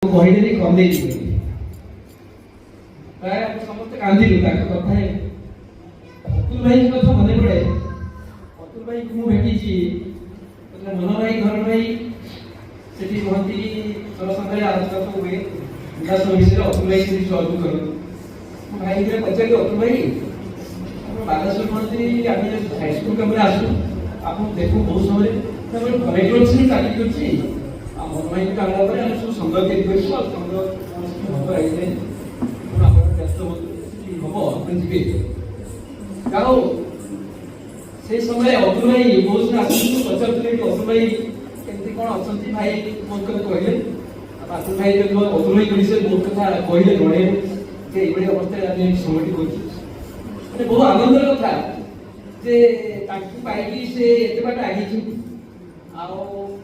କହିଦେଲି କନ୍ଦେଇ ପ୍ରାୟ ଆମେ ସମସ୍ତେ କାନ୍ଦିଲୁ ତାଙ୍କ କଥା। ଅତୁଲ ଭାଇଙ୍କ କଥା ମନେ ପଡେ। ଅତୁଲ ଭାଇକୁ ମୁଁ ଭେଟିଛି ମନ ଭାଇ ଘର ଭାଇ ସେଠି କୁହନ୍ତି ସରସଂଘରେ ଆଲୋଚନା ସବୁ ହୁଏ ବିକାଶ ବିଷୟରେ। ଅତୁଲ ଭାଇ ସେଠି ସହଯୋଗ କରନ୍ତି। ମୁଁ ଭାଇଙ୍କୁ ପଚାରିଲି ଅତୁଲ ଭାଇ ଆପଣ ବାଲେଶ୍ୱର କୁହନ୍ତି ଆମେ ହାଇସ୍କୁଲ କାମରେ ଆସୁ ଆପଣ ଦେଖୁ ବହୁତ ସମୟରେ କଲେକ୍ଟର ଅଫିସରେ ଚାକିରି କରୁଛି ଆଉ ମନ ଭାଇଙ୍କୁ କାମଲା ପରେ ଆମେ ସବୁ ସଂଘ ତିଆରି କରିଛୁ ଆଉ ସଂଘ ହବ ଆଇଲେ ଆପଣ ବ୍ୟସ୍ତ ହବ ଆପଣ ଯିବେ। ଆଉ ସେଇ ସମୟରେ ଅତୁଲ ଭାଇ ବହୁତ ଦିନ ଆସିକି ପଚାରୁଥିଲେ କି ଅତୁଲ ଭାଇ କେମିତି କ'ଣ ଅଛନ୍ତି ଭାଇ ବହୁତ କଥା କହିଲେ। ଆଉ ଅତୁଲ ଭାଇ ଅତୁଲ ଭାଇ ବିଷୟରେ ବହୁତ କଥା କହିଲେ ଜଣେଇଲେ ଯେ ଏଇଭଳି ଅବସ୍ଥାରେ ଆମେ ସଂଗଠି କରୁଛୁ। ମାନେ ବହୁତ ଆନନ୍ଦର କଥା ଯେ ତାଙ୍କୁ ପାଇକି ସେ ଏତେ ବାଟ ଆଗେଇଛନ୍ତି। ଆଉ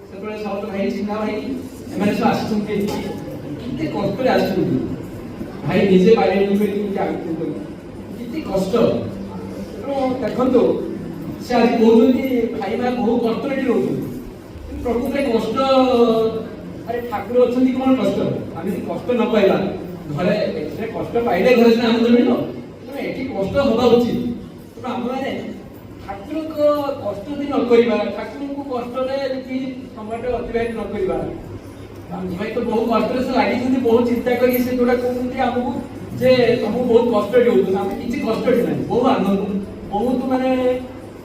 ସେତେବେଳେ ସହଜ ଭାଇ ଚିହ୍ନା ଭାଇ ଏମାନେ ସବୁ ଆସିଛନ୍ତି କେତେ କଷ୍ଟରେ ଆସିଛନ୍ତି। ଭାଇ ନିଜେ ବାଡେଇ କେମିତି ଆଗୁଛନ୍ତି କେତେ କଷ୍ଟ। ତେଣୁ ଦେଖନ୍ତୁ ସେ ଆଜି କହୁଛନ୍ତି ଭାଇମାନେ ବହୁତ କଷ୍ଟରେ ଏଠି ରହୁଛନ୍ତି। ପ୍ରକୃତରେ କଷ୍ଟ ଆରେ ଠାକୁର ଅଛନ୍ତି କ'ଣ କଷ୍ଟ ଆମେ ଯଦି କଷ୍ଟ ନ ପାଇବା ଘରେ ଏଥିରେ କଷ୍ଟ ପାଇଲେ ଘରେ ସିନା ଆନନ୍ଦ ମିଳିବ। ତେଣୁ ଏଠି କଷ୍ଟ ହବା ଉଚିତ। ତେଣୁ ଆମେମାନେ ଠାକୁରଙ୍କ କଷ୍ଟ ଯଦି ନ କରିବା ଠାକୁରଙ୍କୁ କଷ୍ଟରେ ଯଦି ସମୟଟା ଅତିବାହିତ ନ କରିବା ଭାଇ ତ ବହୁ କଷ୍ଟରେ ସେ ଲାଗିଛନ୍ତି ବହୁତ ଚିନ୍ତା କରି ସେ ଯୋଉଟା କହୁଛନ୍ତି ଆମକୁ ଯେ ତମକୁ ବହୁତ କଷ୍ଟ ଦେଉଛନ୍ତି। ଆମେ କିଛି କଷ୍ଟ ନାହିଁ ବହୁତ ଆନନ୍ଦ ବହୁତ ମାନେ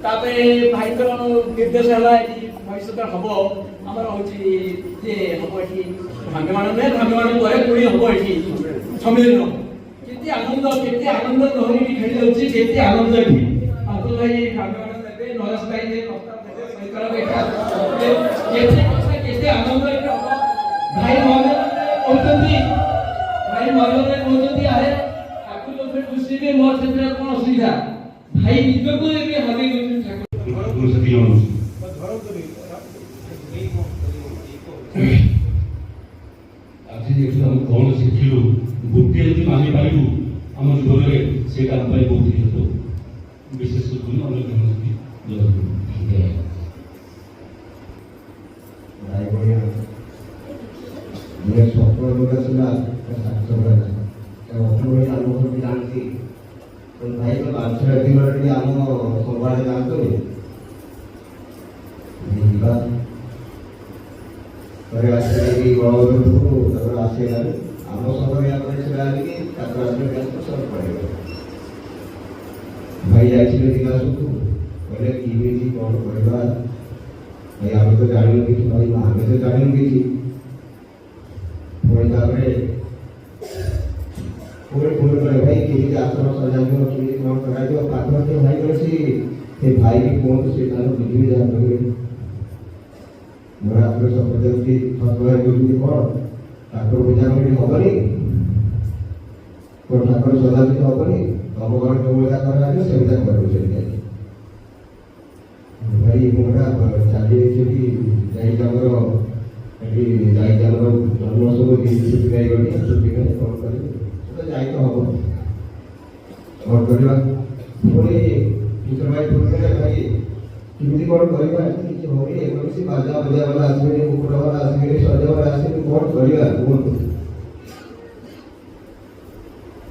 ତାପରେ ଭାଇଙ୍କର ନିର୍ଦ୍ଦେଶ ହେଲା ଏଠି ଭବିଷ୍ୟତ ହବ ଆମର ହଉଛି ଯେ ହବ ଏଠି ଭାଗ୍ୟମାନ ନୁହେଁ ଭାଗ୍ୟମାନ ପରେ ପୁଣି ହବ ଏଠି ସମ୍ମିଳନୀ କେତେ ଆନନ୍ଦ ଲହରୀ ଏଠି ଖେଳି ଯାଉଛି କେତେ ଆନନ୍ଦ ଏଠି। ଅତୁଲ ଭାଇ ଭାଗ୍ୟମାନ ଦେବେ ନରେଶ ଭାଇ ପ୍ରସ୍ତାବ ଦେବେ ସୈକଳ କେତେ ଆନନ୍ଦ ଏଠି ହବ। ଭାଇ କହୁଛନ୍ତି ଆରେ ଠାକୁର ଉପରେ ଖୁସି ହେବେ ମୋର ସେଥିରେ କ'ଣ ଅସୁବିଧା। ଭାଇ ନିଜକୁ ଏବେ ହରେଇ ଦଉଛନ୍ତି ଆଜି ଯେହେତୁ ଆମେ କ'ଣ ଶିଖିଲୁ ଗୋଟିଏ ଯଦି ମାନିପାରିବୁ ଆମ ଜୀବନରେ ସେଇଟା ଆମ ପାଇଁ ବହୁତ ହିଁ ହେବ। ବିଶେଷ କରି ଅନ୍ୟ କୌଣସି ସ୍ୱପ୍ନ ଯୋଉଟା ଥିଲା ସାର୍ଥକ ହେଲା। ଅତୁଲ ଭାଇ ଆମ ଘରକୁ ଯାଆନ୍ତି ଭାଇ ତ ବାଛର ଦିନରେ ଟିକେ ଆମ ସୋମବାର ଯାଆନ୍ତୁ ଯିବା ପରେ ଆସିକି ବଳଭଦ୍ରକୁ ତାପରେ ଆସିଗଲାରୁ ଆମ ସହରରେ ଆପଣ ସେଟା ଆସିକି ତାପରେ ଆସିଲେ ସବୁ ପଳେଇବ। ଭାଇ ଯାଇଥିଲେ ଦିନାସକୁ କହିଲେ କେମିତି କ'ଣ କରିବା ଭାଇ ଆମେ ତ ଜାଣିନୁ କିଛି। ଭାଇ ଆମେ ତ ଜାଣିନୁ କିଛି। ପୁଣି ତାପରେ ପୁଣି କଲେ ଭାଇ କେମିତି ଆଶ୍ରମ ସଜାଯିବ କେମିତି କ'ଣ କରାଯିବ ପାଖରେ ଭାଇ ଅଛି ସେ ଭାଇକି କୁହନ୍ତୁ ସେ ତାର ବୁଝିବି ଯାହା କରିବେ। ମୋର ଆପଣ ସପୋଜି ଠାକୁର କହୁଛନ୍ତି କ'ଣ ଠାକୁର ପୂଜା କରି ହବନି କ'ଣ ଠାକୁର ସଜାପୂଜା ହବନି ତମ ଘରେ ଯୋଉ ଭଳିଆ କରାଯିବ ସେମିତିଆ କରିବ ସେମିତି। ଭାଇ ମୁଁଟା ଚାଲି ଯାଇଛନ୍ତି ଯାଇକି ଆମର ଏଠି ଯାଇକି ଆମର ଜନ୍ମ ସବୁ ଛୁଟି ନେଇଗଲି ଛୁଟି ନେଇ କ'ଣ କରିବି ସେଟା ଯାଇ ତ ହବ କ'ଣ କରିବା। ପୁଣି କିଶୋର ଭାଇ କହୁଥିଲେ ଭାଇ କେମିତି କ'ଣ କରିବା କିଛି ହଉନି ଏମିତି ସେ ବାଜା ବଜା ବାଲା ଆସିବେନି କୁକୁର ବାଲା ଆସିବେନି ସଜା ବାଲା ଆସିବେନି କ'ଣ କରିବା କୁହନ୍ତୁ।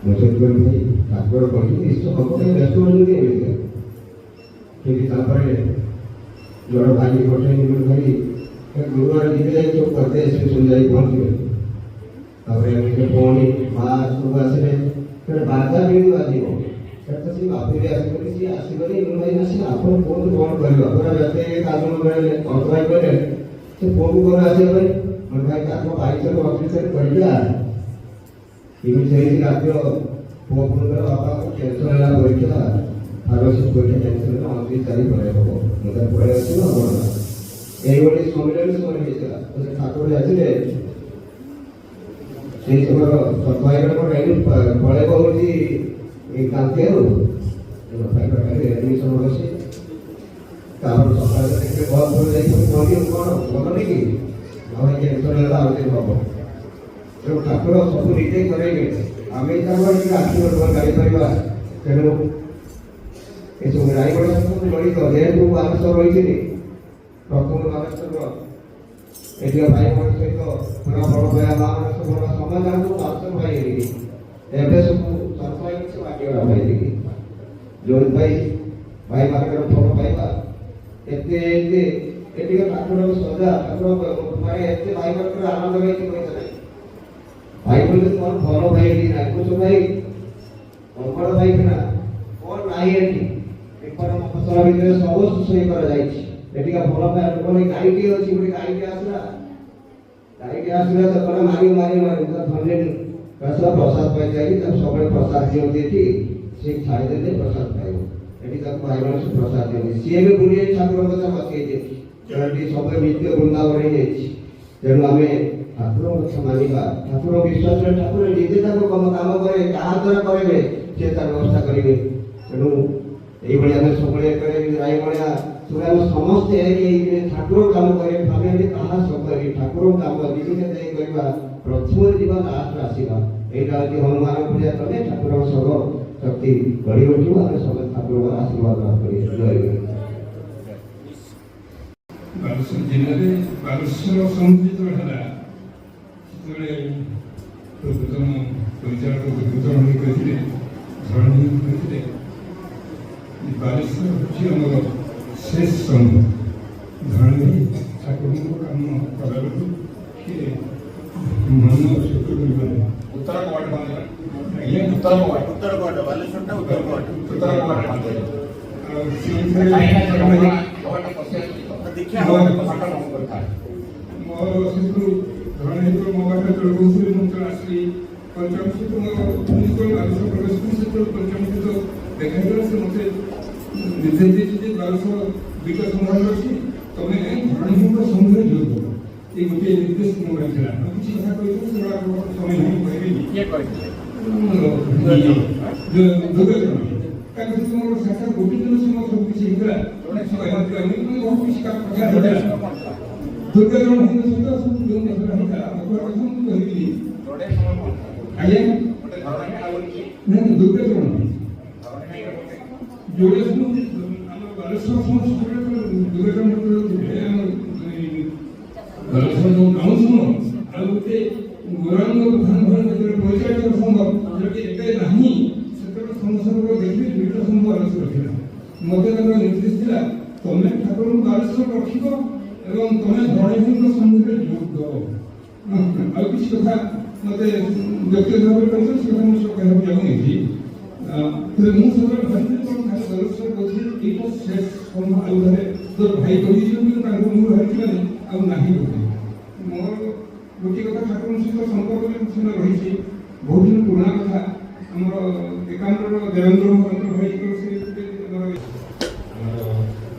ମୁଁ ସେଥିପାଇଁ ଭାଇ ଠାକୁର କହିଛନ୍ତି ନିଶ୍ଚୟ ହବ ବ୍ୟସ୍ତ ହେଉଛନ୍ତି ଏମିତିକା। କିନ୍ତୁ ତାପରେ ଜଣେ ଭାଇ ପଠେଇ ଭାଇ ଗୁରୁବାର ଯିବେ ଯାଇ ସବୁ କରିଦେ ସେ ସବୁ ଯାଇ ପହଞ୍ଚିବେ। ତାପରେ ଏମିତି ପୁଣି ମା ସବୁ ଆସିଲେ ବାଜା ବି ବାଜିବ ସେଟା ସେ ବାପୁରି ଆସିବନି ସିଏ ଆସିବନି ଭାଇ ଆସିଲେ ଆପଣ କୁହନ୍ତୁ କ'ଣ କରିବା ପୁରା ବ୍ୟସ୍ତ କାମ ବେଳେ ଅନ୍ତ ଭାଇ କହିଲେ ସେ ପୁଅକୁ କ'ଣ ଆସିବା ପାଇଁ ମାନେ ଭାଇ ତାଙ୍କ ବାଇଶରେ ଅଫିସରେ କରିବା ଏମିତି ସେମିତି ରାଜ୍ୟ ପୁଅ ପୁଅଙ୍କର ବାପାଙ୍କୁ ଟେନସନ୍ ହେଲା ପରୀକ୍ଷା ଫାର୍ମାସିଷ୍ଟ ପରୀକ୍ଷା ଟେନସନ୍ ହେଲା 29 ତାରିଖ ପଳେଇ ହବ ମୁଁ ତାର ପଳେଇ ଆସିବ ଆପଣ এইভাবে সম্মেলন করে হয়েছিল ঠাকুর আসলে সেই সময় ভাইরা পড়াইব হচ্ছে কালকে এডমিশন বসে তারপর সকালে দেখলে বল করে যাই বলি କ'ଣ ଭଲ ନାଇଁ ଆମେ ଟେନସନ୍ ହେଲା ଆଉ ଟିକେ ହବ। ତେଣୁ ଠାକୁର ସବୁ ନିଜେ କରେଇବେ ଆମେ ତାଙ୍କର ଟିକେ ଆଖି ଗାଇପାରିବା। ତେଣୁ ଏସବୁ ରାୟଗଡ଼ା ଜଡ଼ିତ ଯେହେତୁ ଆମ ସହ ରହିଥିଲି ପ୍ରଥମ ବାଲେଶ୍ୱର ଏଠିକା ଭାଇମାନଙ୍କ ସହିତ ପୁରା ବଡ଼ ଭାଇ ମାଆମାନେ ସବୁ ବଡ଼ ସମାଜକୁ ଦର୍ଶନ ଭାଇ ହେଇକି ଏବେ ସବୁ ସରକାରୀ କିଛି ମାଗିବା ଭାଇ ହେଇକି ଯୋଉ ଭାଇମାନଙ୍କର ଭଲ ପାଇବା ଏତେ ଏତେ ଏଠିକା ଠାକୁରଙ୍କ ସଜା ଠାକୁର ମାନେ ଏତେ ଭାଇମାନଙ୍କର ଆନନ୍ଦ ହେଇକି କହିଲେ ନାହିଁ ଭାଇ ବୋଲି କ'ଣ ଭଲ ଭାଇ ହେଇକି ନାହିଁ ବୁଝ ଭାଇ ଅମଳ ଭାଇ କିନା କ'ଣ ନାହିଁ ଏଠି ଏପଟ ମଫସଲ ଭିତରେ ସବୁ ସୁସଇ କରାଯାଇଛି ଏଠିକା ଭଲ ପାଇବା ଲୋକମାନେ ଗାଈଟିଏ ଅଛି ଗୋଟେ ଗାଈଟିଏ ଆସିଲା ତ କଣ ମାରି ଧନ୍ୟ ପ୍ରସାଦ ପାଇଯାଇ ତାକୁ ସବୁବେଳେ ପ୍ରସାଦ ଦିଅନ୍ତି ଏଠି ସେ ଖାଇଦେଲେ ପ୍ରସାଦ ପାଇବ ଏଠି ତାକୁ ଭାଇମାନେ ସବୁ ପ୍ରସାଦ ଦିଅନ୍ତି ସିଏ ବି ବୁଲି ଠାକୁରଙ୍କ କଥା ବସିଯାଇଛି ଏଠି ସବୁବେଳେ ନିତ୍ୟ ବୃନ୍ଦାବନ ହେଇଯାଇଛି ତେଣୁ ଆମେ ଠାକୁରଙ୍କ କଥା ମାନିବା ଠାକୁର ବିଶ୍ୱାସରେ ଠାକୁର ନିଜେ ତାକୁ କାମ କରେ କାହା ଦ୍ୱାରା କରିବେ ସେ ତାର ବ୍ୟବସ୍ଥା କରିବେ ତେଣୁ এইভাবে আমি সকলে করে রায়গড়া সুরা সমস্ত এই ঠাকুর কাম করে ভাবে তাহা সকলে ঠাকুর কাম বিভিন্ন দেই করিবা প্রথম জীবন লাস্ট আসিবা এইটা হচ্ছে হনুমান পূজা কলে ঠাকুর সব শক্তি গড়ি উঠিব আমি সব ঠাকুর আশীর্বাদ লাভ করি জয় গুরু ବାଲେଶ୍ୱର ଜିଲ୍ଲାରେ ବାଲେଶ୍ୱର ସଂଗୀତ ହେଲା ସେତେବେଳେ ପୂର୍ବତନ ପରିଚାଳକ ପୂର୍ବତନ କହିଥିଲେ ଧରଣୀ କହିଥିଲେ ବାଲେଶ୍ୱର ହେଉଛି ଆମର ଶେଷ ସଂଘ ଧରଣୀ ଠାକୁରଙ୍କ କାମ କଲାବେଳକୁ କିଏ ମନ ସୁଖ କରିପାରେ ଉତ୍ତର କବାଟ ବନ୍ଦ ଆଜ୍ଞା ଉତ୍ତର କବାଟ ବାଲେଶ୍ୱରଟା ଉତ୍ତର କବାଟ ଆଉ ସେଇଥିରେ ଦେଖିବା ମୋର ସେଥିରୁ ଧରଣ ହେଇଥିବ ମୋ ପାଖରେ ଯେତେବେଳେ କହୁଥିଲି ମୁଁ ଯେତେବେଳେ ଆସିଲି ପଞ୍ଚମ ସହିତ ମୋର ଯେତେବେଳେ ବାଲେଶ୍ୱର ପ୍ରବେଶ କଲି ସେତେବେଳେ ପଞ୍ଚମ ସହିତ ଦେଖା ହେଇଗଲା ସେ ମୋତେ ନିର୍ଦ୍ଦେଶ ଦେଇଛି ଯେ ବାଲେଶ୍ୱର ଦୁଇଟା ସଂଗ୍ରହ ଅଛି ତମେ ଧରଣୀଙ୍କ ସଂଘରେ ଯୋଗ ଦେବ এই ଗୋଟିଏ ନିର୍ଦ୍ଦେଶ ମୋ ପାଇଁ ଥିଲା ଆଉ କିଛି କଥା କହିଥିଲି ସେଗୁଡ଼ା ସମୟ ନାହିଁ କହିବିନି କିଏ କହିଥିଲେ ଦୁର୍ଗାଚରଣ ତାଙ୍କ ସହିତ ମୋର ସାକ୍ଷାତ ଗୋଟିଏ ଦିନ ସେ ମୋର ସବୁ କିଛି ହେଇଥିଲା ବହୁତ କିଛି କଥା ହେଇଥିଲା ଦୁର୍ଗାଚରଣ ସହିତ ସବୁ ଯେଉଁ କଥା ହେଇଥିଲା କଥା ମୁଁ କହିବିନି ଆଜ୍ଞା ନାଇଁ ଦୁର୍ଗାଚରଣ ଯୋଉଟା ସବୁ ଆମର ବାଲେଶ୍ୱର ସମସ୍ତ ଦୁର୍ଗାଚରଣ ବାଲେଶ୍ୱର ଯେଉଁ ଗାଁ ଶୁଣ ଆଉ ଗୋଟେ ଗୌରାଙ୍ଗ ପ୍ରଧାନ ଭଳି ଯେତେବେଳେ ପରିଚାଳିତ ସଂଘ ଯେଉଁଠି ଏବେ ନାହିଁ ସେତେବେଳେ ସମସ୍ତଙ୍କର ଦେଖିବି ଦୁଇଟା ସଂଘ ବାଲେଶ୍ୱର ଥିଲା ମୋତେ ତାଙ୍କର ନିର୍ଦ୍ଦେଶ ଥିଲା ତମେ ଠାକୁରଙ୍କୁ ବାଲେଶ୍ୱର ରଖିବ ଏବଂ ତମେ ଧରଣୀଙ୍କ ସଂଘରେ ଯୋଗ ଦେବ ଆଉ କିଛି କଥା ମୋତେ ବ୍ୟକ୍ତିଗତ ଭାବରେ କହିଛନ୍ତି ସେ କଥା ମୁଁ ସବୁ କହିବାକୁ ଚାହୁଁନି ମୁଁ ସେତେବେଳେ ଭାବିଲି କ'ଣ ବାଲେଶ୍ୱର କହୁଥିଲି ଏଇଟା ଶେଷ ସଂଘ ଆଉ ଥରେ ତୋର ଭାଇ କହିଛନ୍ତି ତାଙ୍କୁ ମୁଁ ଭାବିଥିଲି ଆଉ ନାହିଁ ବୋଲି ମୋର ଗୋଟିଏ କଥା ଠାକୁରଙ୍କ ସହିତ ସମ୍ପର୍କ ସେଟା ରହିଛି ବହୁତ ଦିନ ପୁରୁଣା କଥା ଆମର ଏକାମ୍ରର ଦେବେନ୍ଦ୍ର ମହାନ୍ତ ଭାଇଙ୍କର ସେ ଆମର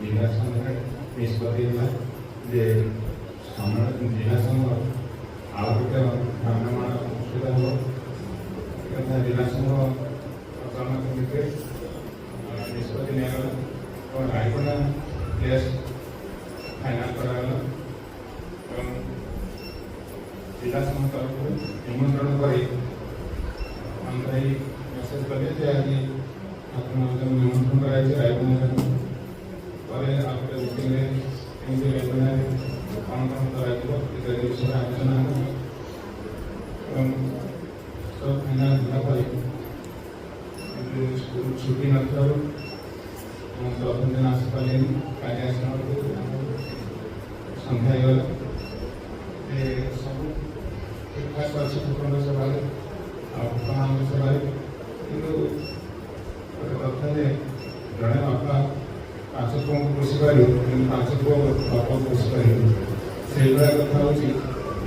ଜିଲ୍ଲା ସଂଘରେ ନିଷ୍ପତ୍ତି ହେଲା ଯେ ଜିଲ୍ଲା ସଂଘ ଆଉ ଗୋଟେ ଭ୍ରାମ୍ୟମାଣ ଅନୁଷ୍ଠିତ ହେବ ଏକଥା ଜିଲ୍ଲା ସଂଘ ପରିଚାଳନା କମିଟିରେ ନିଷ୍ପତ୍ତି ନିଆଗଲା ଏବଂ ରାୟଗଡ଼ା ପ୍ଲେସ୍ ଫାଇନାଲ କରାଗଲା ଏବଂ ଜିଲ୍ଲା ସଂଘ ତରଫରୁ ନିମନ୍ତ୍ରଣ କରି ଆମକୁ ମେସେଜ କଲେ ଯେ ଆଜି ଆପଣଙ୍କୁ ନିମନ୍ତ୍ରଣ କରାଯାଇଛି ରାୟଗଡ଼ା ପରେ ଆଉ ଗୋଟେ ମିଟିଂରେ କେମିତି ରାୟଗଡ଼ାରେ କ'ଣ କ'ଣ କରାଯିବ ଇତ୍ୟାଦି ବିଷୟରେ ଆଲୋଚନା ହେବ ଏବଂ ସବୁ ଫାଇନାଲ ହେଲା ପରେ ସ୍କୁଲ ଛୁଟି ନଥିବାରୁ ମୁଁ ପ୍ରଥମ ଦିନ ଆସିପାରିଲିନି କାଲି ଆସିଲା ବେଳକୁ ସନ୍ଧ୍ୟା ହେଇଗଲା ସବୁ ଠିକ୍ଠାକ୍ ଅଛି ଠାକୁରଙ୍କ ସେବାରେ ଆଉ ଭକ୍ତମାନଙ୍କ ସେବାରେ କିନ୍ତୁ ଗୋଟେ କଥା ଯେ ଜଣେ ବାପା ପାଞ୍ଚ ପୁଅଙ୍କୁ ପୋଷିପାରିବ କିନ୍ତୁ ପାଞ୍ଚ ପୁଅ ବାପାକୁ ପୋଷିପାରିବ ସେଇଭଳିଆ କଥା ହେଉଛି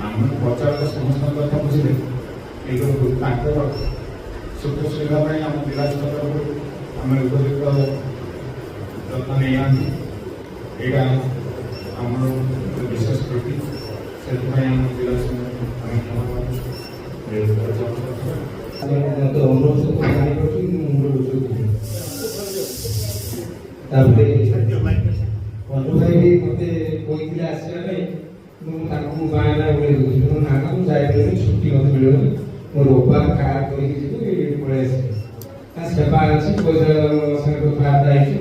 ଆମେ ପ୍ରଚାରକ ସମସ୍ତଙ୍କ କଥା ବୁଝିଲେ କିନ୍ତୁ ତାଙ୍କର ସୁଖ ସୁବିଧା ପାଇଁ ଆମ ଜିଲ୍ଲା ତରଫରୁ ଆମେ ଉପଯୁକ୍ତ ଯତ୍ନ ନେଇନାହାନ୍ତି ଏଇଟା ଆମର ବିଶେଷ ତ୍ରୁଟି ସେଥିପାଇଁ ଆମ ଜିଲ୍ଲା ଆମେ କ୍ଷମା ମାଗୁଛୁ ତାପରେ ବନ୍ଧୁ ଭାଇ ବି ମୋତେ କହିଥିଲେ ଆସିବା ପାଇଁ ମୁଁ ତାଙ୍କୁ ବାହାନା ବୁଲେଇ ଦେଉଛି ମୁଁ ନା ମୁଁ ଯାଇପାରିବିନି ଛୁଟି ମୋତେ ମିଳିବନି ମୋ ରବିବାର କାର୍ କରିକି ଯିବି ପଳେଇ ଆସିବି ତା ସେବା ଅଛି ପଇସା ସାଙ୍ଗେ କଥାବାର୍ତ୍ତା ହେଇଛୁ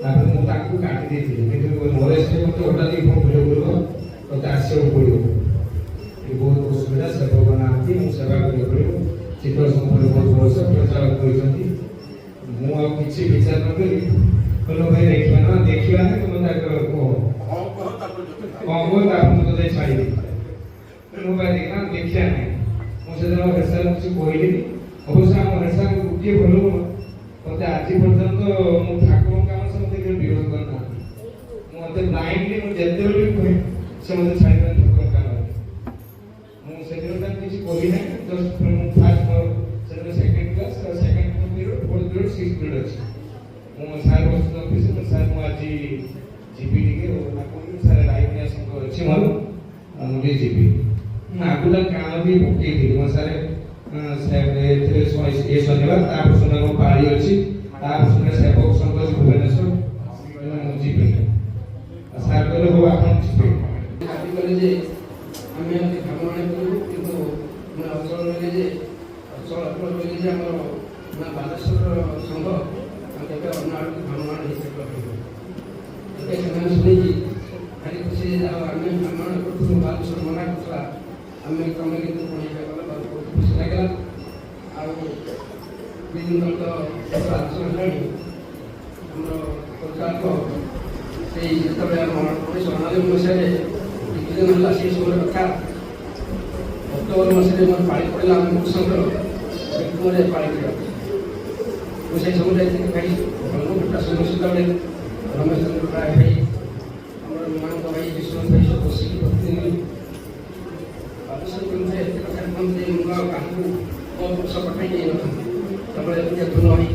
ତାପରେ ମୁଁ ତାଙ୍କୁ କାଟି ଦେଇଥିଲି କିନ୍ତୁ ମୋର ସେ ମୋତେ ହଠାତ୍ ଫୋନ୍ ଭିଡ଼ିଓ କରିବ ତୋତେ ଆସିବାକୁ ପଡ଼ିବ। ବହୁତ ଅସୁବିଧା, ସେବକ ନାହାନ୍ତି, ମୁଁ ସେବା କରିବାକୁ ପଡ଼ିବ। ଚିତ୍ର ସମ୍ପୂର୍ଣ୍ଣ ବହୁତ ବର୍ଷ ପ୍ରଚାରକ କରିଛନ୍ତି। ମୁଁ ଆଉ କିଛି ବିଚାର ନ କରି କହିଲ ଭାଇ ଦେଖିବା ନା ତୁମେ ତାଙ୍କର କୁହ ହଁ କହ ତାପରେ ଯୋଉଟା। କଣ କୁହ ତାପରେ ମୁଁ ତୋତେ ଛାଡ଼ିବି। ମୁଁ ଭାଇ ଦେଖିବା ଦେଖିବା ନାହିଁ। ମୁଁ ସେଦିନ ହେଡ଼ ସାର୍ କିଛି କହିଲିନି। ଅବଶ୍ୟ ଆମ ହେଡ଼ ସାର୍ ଗୋଟିଏ ଭଲ ଗୁଣ, ମୋତେ ଆଜି ପର୍ଯ୍ୟନ୍ତ ମୁଁ ଠାକୁରଙ୍କ କାମ ସେ ମୋତେ କେବେ ବିରୋଧ କରିନାହାନ୍ତି। ମୋତେ ବ୍ଲାଇଣ୍ଡଲି ମୁଁ ଯେତେବେଳେ ବି କୁହେ ସେ ମୋତେ ଛାଡ଼ିବେନି ଠାକୁରଙ୍କ କାମରେ। ମୁଁ ସେଦିନ ତାଙ୍କୁ କିଛି କହି ନାହିଁ। ଜଷ୍ଟ ମୁଁ ଫାର୍ଷ୍ଟ ସେଦିନ second class, second period, fourth period, six period ଅଛି। ମୁଁ ସାର୍ ବସୁଛନ୍ତି ଅଫିସରେ, ସାର୍ ମୁଁ ଆଜି ଯିବି ଟିକେ ସାର୍ ଲାଇଭ୍ ଆସଙ୍କ ଅଛି ମୋର, ମୁଁ ଟିକେ ଯିବି। ମୁଁ ଆଗରୁ କାମ ବି ପକେଇଥିଲି ମୋ ସାର୍ ଏଥିରେ ଏ ଶନିବାର, ତାପରେ ଶନିବାର ମୋ ପାଳି ଅଛି, ତାପରେ ଶନିବାର ସେବକ ସଂଘ ଅଛି ଭୁବନେଶ୍ୱର, ମୁଁ ଯିବି। ସାର୍ କହିଲେ ହଉ ଆପଣ ଯିବେ। ଦାବି କଲେ ଯେ ଆମେ ଏମିତି କାମଣା କରିବୁ, କିନ୍ତୁ ଅଚଳ ରହିଲେ ଯେ କହିଲେ ଯେ ଆମର ବାଲେଶ୍ୱର ସଂଘ କେବେ ଅନ୍ୟ ଆଡ଼କୁ ଭ୍ରମଣ ହେଇପାରିବ। ଏବେ ସେମାନେ ଶୁଣିକି ଖାଲି ଖୁସି ଆଉ ଆମେ ଭ୍ରମଣ କରୁଥିଲୁ, ବାଲେଶ୍ୱର ମନା କରୁଥିଲା, ଆମେ ତମେ କିନ୍ତୁ ପଢ଼ିବା ଗଲେ ବହୁତ ଖୁସି ଲାଗିଲା। ଆଉ ବିଭିନ୍ନ ତ ଆଲୋଚନା ହେଲାଣି। ଆମର ସରକାରଙ୍କ ସେଇ ଯେତେବେଳେ ଆମ 1999 ମସିହାରେ ଡିଭିଜନ ହେଲା, ସେଇ ସମୟର କଥା। ଅକ୍ଟୋବର ମାସରେ ମୋର ପାଳି ପଡ଼ିଲା, ଆମ କୃଷକର ମୃତ୍ୟୁରେ ପାଳି ପଡ଼ିଲା। ମୁଁ ସେଇ ସମୟରେ ଭାଇ ଭଟା ସମସ୍ୟା ବେଳେ ରମେଶ ଚନ୍ଦ୍ର ରାୟ ଭାଇ, ଆମର ମାନଙ୍କ ଭାଇ, ବିଶ୍ୱନାଥ ଭାଇ ସବୁ ବସିକି ପ୍ରତିଦିନ ବାଲେଶ୍ୱର କେନ୍ଦ୍ରରେ ଏତେ କଥା କୁହନ୍ତି, ମୁଁ ଆଉ କାହାକୁ ମୋ ପୁରୁଷ ପଠାଇ ଦେଇନଥାନ୍ତି। ତାପରେ ଧୁନ ଭାଇ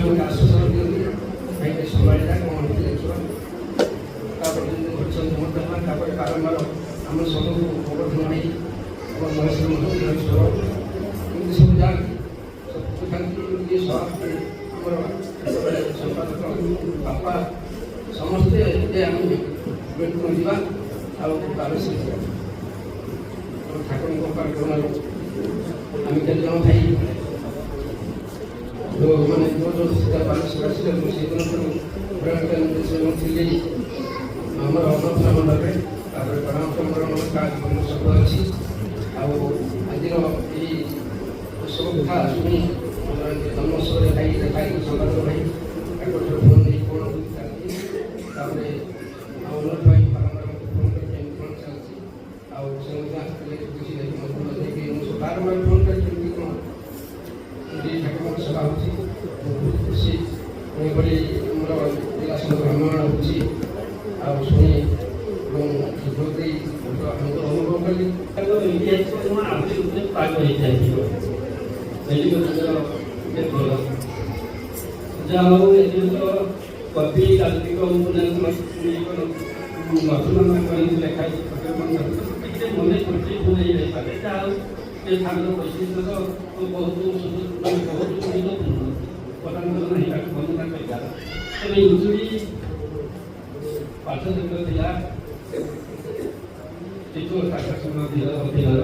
ମୋତେ ଆଶ୍ୱାସନା ଦିଅନ୍ତି, ଭାଇ ସମ୍ଭାଳିଲା କ'ଣ ହେଇଛି ଦେଖିବା। ତାପରେ ଯେମିତି ଘଟିଛନ୍ତି ମଧ୍ୟ ହେଲା, ତାପରେ ବାରମ୍ବାର ଆମ ସବୁକୁ ବଡ଼ ଧୁନ ଭାଇ, ଆମର ମହେଶ୍ୱର ମହେଶ୍ୱର ଏମିତି ସବୁ ଯାଆନ୍ତି। ଆମର ସମ୍ପାଦକ ବାପା ସମସ୍ତେ ଆମେ ଯିବା ଆଉ ବାଲେଶ୍ୱର ଯିବା। ଠାକୁରଙ୍କ କାର୍ଯ୍ୟକ୍ରମରେ ଆମେ କେତେଜଣ ଭାଇ ମାନେ ବାଲେଶ୍ୱର ଆସିଲେ, ମୁଁ ସେଦିନ ଥିଲି ଆମର ଅନର୍ଥନା ମଣ୍ଡଳରେ। ତାପରେ ଗଣତନ୍ତ୍ର ସବୁ ଅଛି। ଆଉ ଆଜିର ଏଇ ସବୁ କଥା ଶୁଣି ଜନ୍ମୋତ୍ସବରେ ଭାଇ ଦେଖାଇ ସମ୍ପାଦକ ଭାଇ ତାଙ୍କଠାରୁ ଫୋନ୍ ନେଇ କ'ଣ ଚାଲିଛି। ତାପରେ ଆଉ ଅନର୍ଥ ଭାଇ ବାରମ୍ବାର ମୋତେ ଫୋନ୍ କରି କେମିତି କ'ଣ ଚାଲିଛି, ଆଉ ସେ ମଧ୍ୟ ଆସିଥିଲେ ଖୁସି ଦେଖି ମଧ୍ୟ ଦେଇକି ମୁଁ ବାରମ୍ବାର ଫୋନ୍ କରି କେମିତି କ'ଣ ଠାକୁରଙ୍କ ସେବା ହେଉଛି, ବହୁତ ଖୁସି। ଏଭଳି ଆମର ଜିଲ୍ଲା ସଂଘ ଭ୍ରମଣ ହେଉଛି ଆଉ ଶୁଣି ଏବଂ ଅନୁଭବ କଲି। ପାଗ ହେଇଯାଇଥିବ ଯାହା ହଉ ଏଥିରେ ତ କବି କାଳ୍ପିକ ରଚନା କରିକି ଲେଖାଇଛି, ଟିକେ ମନେ କରୁଛି ଭୁଲ ହେଇଯାଇପାରେ। ଯାହା ହଉ ଏ ସାଙ୍ଗର ବୈଶିଷ୍ଟ୍ୟ ତ ବହୁତ ଗୁରୁତ୍ୱପୂର୍ଣ୍ଣ ପଠାଙ୍କର ନାହିଁ, ତାକୁ ବର୍ଣ୍ଣନା କରିବା। ତେବେ ଇଞ୍ଚୁଡ଼ି ପାଠଯୋଗ୍ୟ ଥିଲା, କିନ୍ତୁ ଅଧୀନର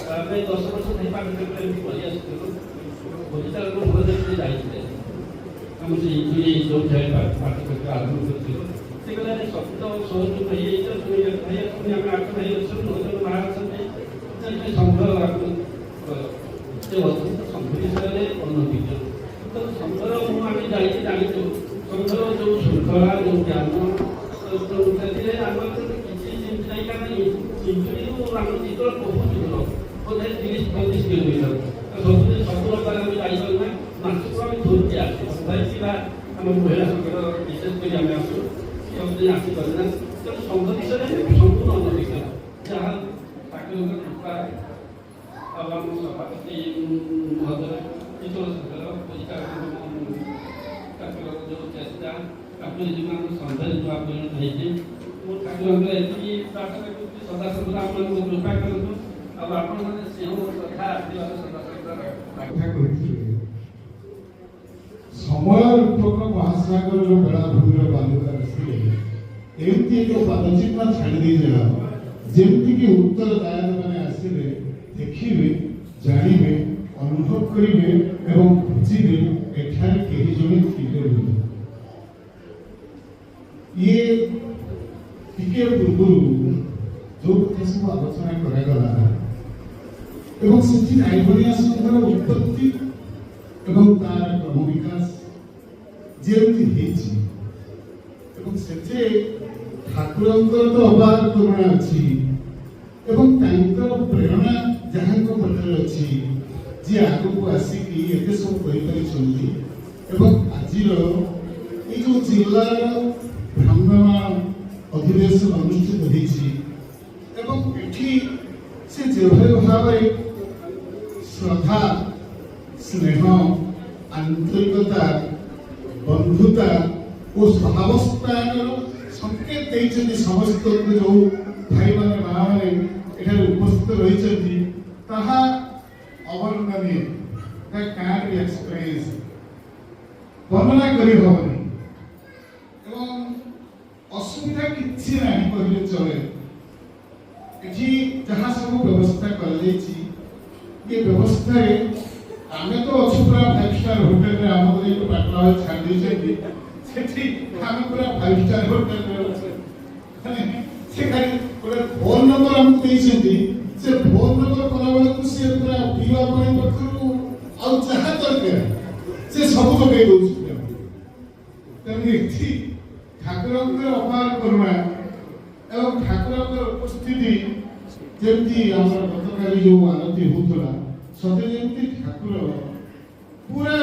ତାପରେ 10 ବର୍ଷ ଧରି ପାଠଯୋଗ୍ୟ ଏମିତି କରି ଆସୁଥିଲୁ। ପରିଚାଳକ ମହୋଦୟ ଯାଇଥିଲେ, ଆମେ ସେ ଇଞ୍ଚୁଡ଼ି ଯେଉଁଠାରେ ପାଠଯୋଗ୍ୟ ଆରମ୍ଭ କରିଥିଲୁ। ସେ କହିଲେ ଶବ୍ଦ ସହଯୋଗ ହେଇଯାଇଛି, ପୁଣି ଆମେ 8 ଭାଇ ଅଛୁ, 9 ଜଣ ବାହାର ଅଛନ୍ତି। ସଂଘ ସେ ଅତ୍ୟନ୍ତ ସଂଘ ବିଷୟରେ ଅନୁଭିଜ୍ଞ। ତ ସଂଘର ଆମେ ଜାଣିଛୁ ସଂଘର ଯେଉଁ ଶୃଙ୍ଖଳା, ଯେଉଁ ଜ୍ଞାନ, ସେଥିରେ ଆମର କିଛି ଜିନିଷ ନାହିଁ। କାରଣ ଇଞ୍ଚୁଡ଼ିରୁ ଆମର ଚିତ୍ର ବହୁତ ଦୂର, ବୋଧେ 30-35 କିଲୋମିଟର। ସବୁ ରବିବାର ଆମେ ଯାଇପାରୁନା, ମାସକୁ ଆମେ ଧରିକି ଆସୁ। ବା ଆମ ମହିଳା ସଂଘର ବିଶେଷ କରି ଆମେ ଆସୁ, ସବୁଦିନ ଆସିପାରୁନା। ତେଣୁ ସଂଘ ବିଷୟରେ ସମ୍ପୂର୍ଣ୍ଣ ଅନୁଭିଜ୍ଞ। ଯାହା ଠାକୁରଙ୍କ କୃପା ଆଉ ଆମ ସଭାପତି ମହୋଦୟ ଚିତ୍ର ସଂଘର ପରିଚାଳକ ଠାକୁରଙ୍କ ଯେଉଁ ଚେଷ୍ଟା, ଆପଣ ଜୀବନ ସନ୍ଧ୍ୟାରେ ଯେଉଁ ଆପଣ ହେଇଛି, ମୁଁ ଠାକୁରଙ୍କ ଏତିକି ପ୍ରାର୍ଥନା କରୁଛି ସଦାସର୍ବଦା ଆପଣଙ୍କୁ କୃପା କରନ୍ତୁ। ଆଉ ଆପଣମାନେ ସିଂହ କଥା ଆଶୀର୍ବାଦ ସଦାସର୍ବଦା କଥା କହିଥିଲେ। ସମୟ ରୂପକ ମହାସାଗର ବେଳାଭୂମିର ବାଲୁକା ଆସିଲେ ଏମିତି ଏକ ପାଦଚିହ୍ନ ଛାଡ଼ି ଦେଇଯାଅ, ଯେମିତିକି ଉତ୍ତର ଦାୟକମାନେ ଆସିଲେ ଦେଖିବେ, ଜାଣିବେ, ଅନୁଭବ କରିବେ ଏବଂ ବୁଝିବେ ଏଠାରେ କେହି ଜଣେ ଥିଲେ ବୋଲି। ଇଏ ଟିକେ ପୂର୍ବରୁ ଏତେ ସବୁ ଆଲୋଚନା କରାଗଲା ଏବଂ ସେଠି ରାଇବଣିଆ ସଂଘର ଉତ୍ପତ୍ତି ଏବଂ ତାର କ୍ରମ ବିକାଶ ଯେମିତି ହେଇଛି ଏବଂ ସେଥିରେ ଠାକୁରଙ୍କର ତ ଅପାର କରୁଣା ଅଛି ଏବଂ ତାଙ୍କର ପ୍ରେରଣା ଯାହାଙ୍କ ପାଖରେ ଅଛି ଯିଏ ଆଗକୁ ଆସିକି ଏତେ ସବୁ କରିପାରିଛନ୍ତି ଏବଂ ଆଜିର ଏଇ ଯୋଉ ଜିଲ୍ଲାର ଭ୍ରାମ୍ୟମାଣ ଅଧିବେଶନ ଅନୁଷ୍ଠିତ ହେଇଛି ଏବଂ ଏଠି ସେ ଯେଭଳି ଭାବରେ ଶ୍ରଦ୍ଧା ସ୍ନେହ ଆନ୍ତରିକତା ବନ୍ଧୁତା ଓ ସହାବସ୍ଥାନର ସଂକେତ ଦେଇଛନ୍ତି ସମସ୍ତଙ୍କୁ ଯୋଉ ଭାଇମାନେ ମାଆମାନେ ଏଠାରେ ଉପସ୍ଥିତ ରହିଛନ୍ତି ତାହା ଅବର୍ଣ୍ଣନୀୟ କ୍ୟାନ୍ ବି ଏକ୍ସପ୍ରେସ୍ ବର୍ଣ୍ଣନା କରି ହବନି ଏବଂ ଅସୁବିଧା କିଛି ନାହିଁ କହିଲେ ଚଳେ ଏଠି ଯାହା ସବୁ ବ୍ୟବସ୍ଥା କରାଯାଇଛି ଏ ବ୍ୟବସ୍ଥାରେ ଆମେ ତ ଅଛୁ ପୁରା 5 ଷ୍ଟାର ହୋଟେଲରେ ଆମକୁ ଏଇଠୁ ପାଟଣା ହୋଇ ଛାଡ଼ି ଦେଇଛନ୍ତି ସେଠି ଆମେ ପୁରା 5 ଷ୍ଟାର ହୋଟେଲରେ ଅଛୁ ସେ ଖାଲି ଗୋଟେ ଫୋନ୍ ନମ୍ବର ଆମକୁ ଦେଇଛନ୍ତି ସେ ଫୋନ୍ ନମ୍ବର କଲାବେଳକୁ ସେ ପୁରା ପିଇବା ପାଣି ପାଖରୁ ଆଉ ଯାହା ଦରକାର ସେ ସବୁ ଯୋଗାଇ ଦଉଛନ୍ତି ତେଣୁ ଏଠି ଠାକୁରଙ୍କର ଅପାର କରୁଣା ଏବଂ ଠାକୁରଙ୍କର ଉପସ୍ଥିତି ଯେମିତି ଆମର ଗତକାଲି ଯୋଉ ଆଳତୀ ହଉଥିଲା ସତେ ଯେମିତି ଠାକୁର ପୁରା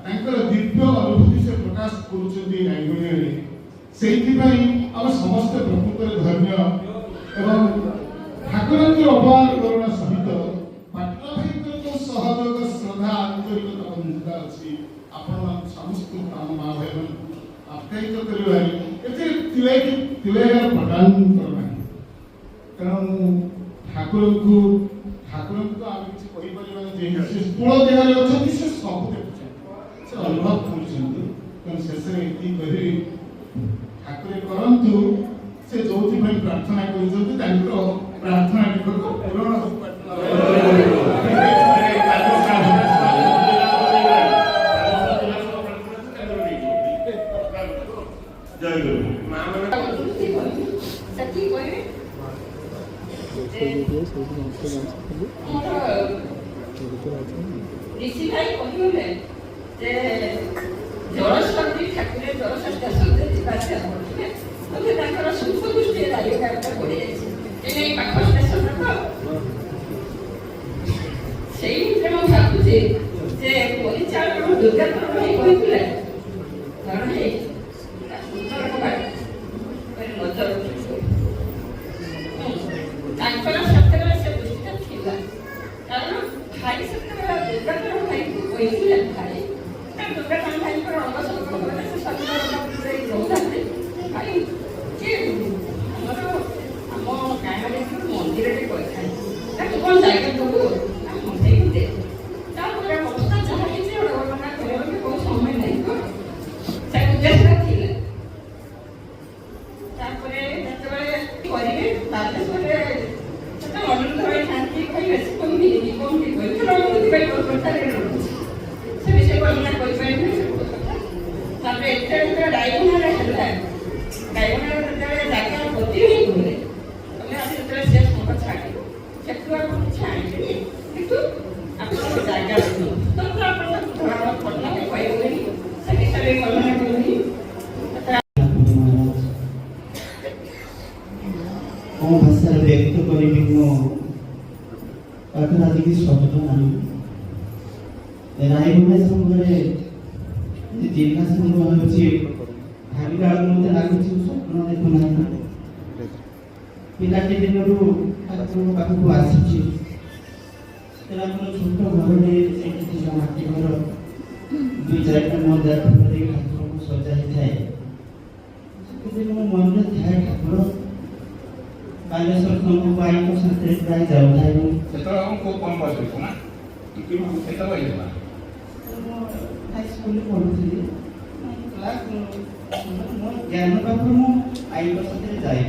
ତାଙ୍କର ଦିବ୍ୟ ଅନୁଭୂତି ସେ ପ୍ରକାଶ କରୁଛନ୍ତି ରାଇବଣିଆରେ ସେଇଥିପାଇଁ ଆମେ ସମସ୍ତେ ପ୍ରକୃତରେ ଧନ୍ୟ ଏବଂ ଠାକୁରଙ୍କର ଅପାର କରୁଣା ସହିତ ପାଟଣା ଭାଇଙ୍କର ଯୋଉ ସହଯୋଗ ଶ୍ରଦ୍ଧା ଆନ୍ତରିକତା ବନ୍ଧୁତା ଅଛି ଆପଣମାନଙ୍କୁ ସମସ୍ତଙ୍କୁ ଆମ ମା ଭାଇମାନଙ୍କୁ ଆପ୍ୟାୟିତ କରିବାରେ ଏଥିରେ ତିଳେଇବାର ପଟାନ୍ତର ନାହିଁ ତେଣୁ ଠାକୁରଙ୍କୁ ଆମେ କିଛି କହିପାରିବାନି ଯେ ସେ ସ୍ଥୂଳ ଦେହରେ ଅଛନ୍ତି ସେ ସବୁ ଦେଖୁଛନ୍ତି ସେ ଅନୁଭବ କରୁଛନ୍ତି ତେଣୁ ଶେଷରେ ଏତିକି କହିବି ଠାକୁରେ କରନ୍ତୁ ସେ ଯୋଉଥିପାଇଁ ପ୍ରାର୍ଥନା କରୁଛନ୍ତି ତାଙ୍କର ପ୍ରାର୍ଥନା ପୂରଣ ऋषि भाई कहले जे जलशक्ति ठाकुरे जलशक्ति आसते जिबासे पड़े ओके ताकर सुख दृष्टि रायगढ़ पड़े जाइए एने पाख स्टेशन तो सेही भितर मैं भाबुछि जे परिचालक दुर्गा भाई कहले कारण हे सुंदर बात पर नजर ताकर सत्तर से दृष्टि थिला कारण भाई सत्तर दुर्गा भाई कहले भाई दुर्गा भाई पर अंग संपर्क से सत्तर से रोधाते भाई के हमर हम गाँव मंदिर कौन जाएगा तो हम दे अवस्था जहाँ वर्णना करने बहुत समय नहीं से उद्देश्य थिले भाषा व्यक्त करी पाखराजी शब्द नहीं रायगढ़ संघरे जिला संघ होची भाविला मत लागुच स्वप्न देखुना पिलाटी दिनरू ठाकुर पाखक आसी छोट घर माटी घर 2-4टा मंदिर ठाकुर को सजाई थाए मो मन थाए ठाकुर बालेश्वर संघ बाई को साथ प्राय जाऊँ को कम बयस ना हाई स्कूल पढ़ुली क्लास ज्ञान पाख आई साथ जाए